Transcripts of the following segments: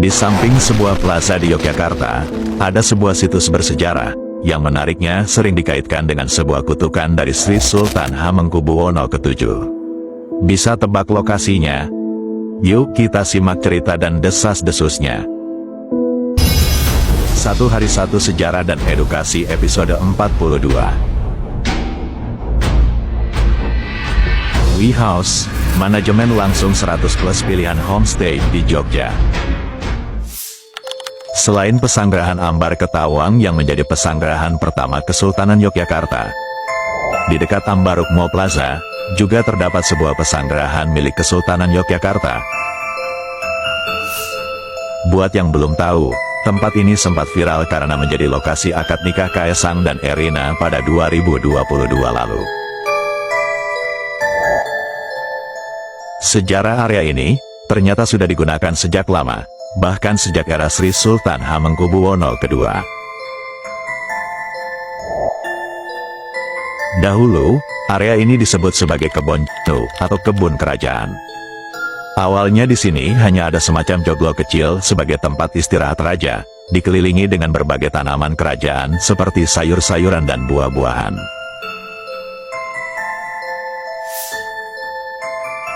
Di samping sebuah plaza di Yogyakarta, ada sebuah situs bersejarah, yang menariknya sering dikaitkan dengan sebuah kutukan dari Sri Sultan Hamengkubuwono ke-7. Bisa tebak lokasinya? Yuk kita simak cerita dan desas-desusnya. Satu Hari Satu Sejarah dan Edukasi episode 42. We House, manajemen langsung 100+ pilihan homestay di Jogja. Selain Pesanggerahan Ambar Ketawang yang menjadi pesanggerahan pertama Kesultanan Yogyakarta, di dekat Ambarukmo Plaza, juga terdapat sebuah pesanggerahan milik Kesultanan Yogyakarta. Buat yang belum tahu, tempat ini sempat viral karena menjadi lokasi akad nikah Kaesang dan Erina pada 2022 lalu. Sejarah area ini ternyata sudah digunakan sejak lama, bahkan sejak era Sri Sultan Hamengkubuwono II. Dahulu, area ini disebut sebagai kebon atau kebun kerajaan. Awalnya di sini hanya ada semacam joglo kecil sebagai tempat istirahat raja, dikelilingi dengan berbagai tanaman kerajaan seperti sayur-sayuran dan buah-buahan.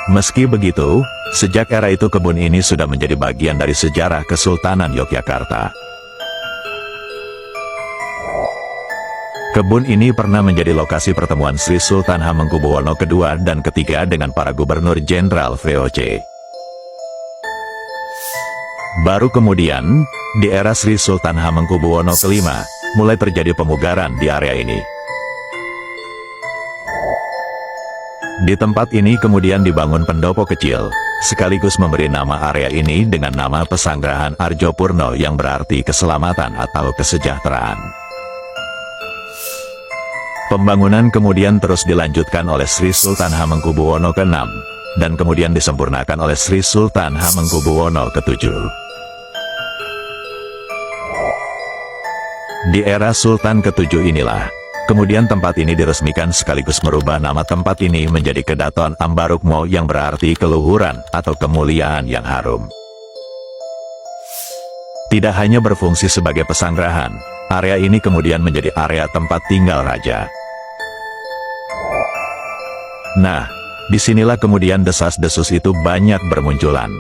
Meski begitu, sejak era itu kebun ini sudah menjadi bagian dari sejarah Kesultanan Yogyakarta. Kebun ini pernah menjadi lokasi pertemuan Sri Sultan Hamengkubuwono II dan III dengan para gubernur jenderal VOC. Baru kemudian, di era Sri Sultan Hamengkubuwono V, mulai terjadi pemugaran di area ini. Di tempat ini kemudian dibangun pendopo kecil, sekaligus memberi nama area ini dengan nama Pesanggerahan Arjopurno yang berarti keselamatan atau kesejahteraan. Pembangunan kemudian terus dilanjutkan oleh Sri Sultan Hamengkubuwono ke-6, dan kemudian disempurnakan oleh Sri Sultan Hamengkubuwono ke-7. Di era Sultan ke-7 inilah, kemudian tempat ini diresmikan sekaligus merubah nama tempat ini menjadi Kedaton Ambarukmo yang berarti keluhuran atau kemuliaan yang harum. Tidak hanya berfungsi sebagai pesanggerahan, area ini kemudian menjadi area tempat tinggal raja. Nah, disinilah kemudian desas-desus itu banyak bermunculan.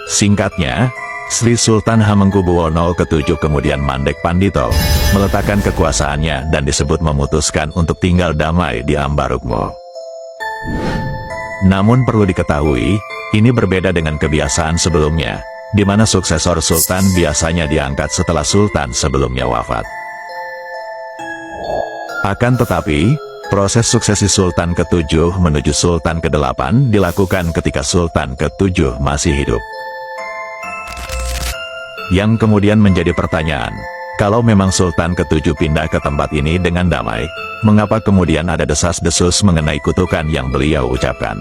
Singkatnya, Sri Sultan Hamengkubuwono ke-7 kemudian mandek pandito, meletakkan kekuasaannya dan disebut memutuskan untuk tinggal damai di Ambarukmo. Namun perlu diketahui, ini berbeda dengan kebiasaan sebelumnya, di mana suksesor sultan biasanya diangkat setelah sultan sebelumnya wafat. Akan tetapi, proses suksesi Sultan ke-7 menuju Sultan ke-8 dilakukan ketika Sultan ke-7 masih hidup. Yang kemudian menjadi pertanyaan, kalau memang Sultan ke-7 pindah ke tempat ini dengan damai, mengapa kemudian ada desas-desus mengenai kutukan yang beliau ucapkan?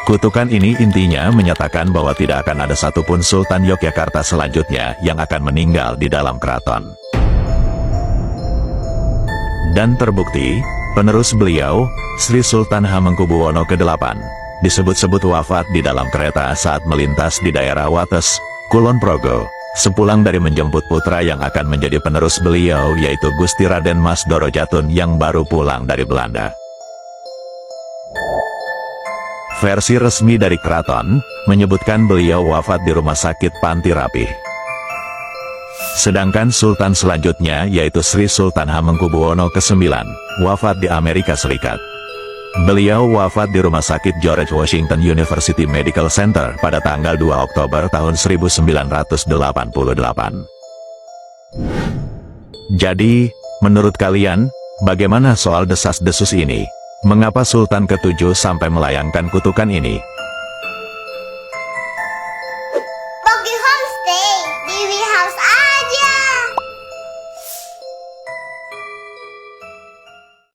Kutukan ini intinya menyatakan bahwa tidak akan ada satupun Sultan Yogyakarta selanjutnya yang akan meninggal di dalam keraton. Dan terbukti, penerus beliau, Sri Sultan Hamengkubuwono ke-8, disebut-sebut wafat di dalam kereta saat melintas di daerah Wates, Kulon Progo, sepulang dari menjemput putra yang akan menjadi penerus beliau yaitu Gusti Raden Mas Dorojatun yang baru pulang dari Belanda. Versi resmi dari keraton, menyebutkan beliau wafat di Rumah Sakit Panti Rapih. Sedangkan Sultan selanjutnya yaitu Sri Sultan Hamengkubuwono ke-9, wafat di Amerika Serikat. Beliau wafat di Rumah Sakit George Washington University Medical Center pada tanggal 2 Oktober tahun 1988. Jadi, menurut kalian, bagaimana soal desas-desus ini? Mengapa Sultan ke-7 sampai melayangkan kutukan ini?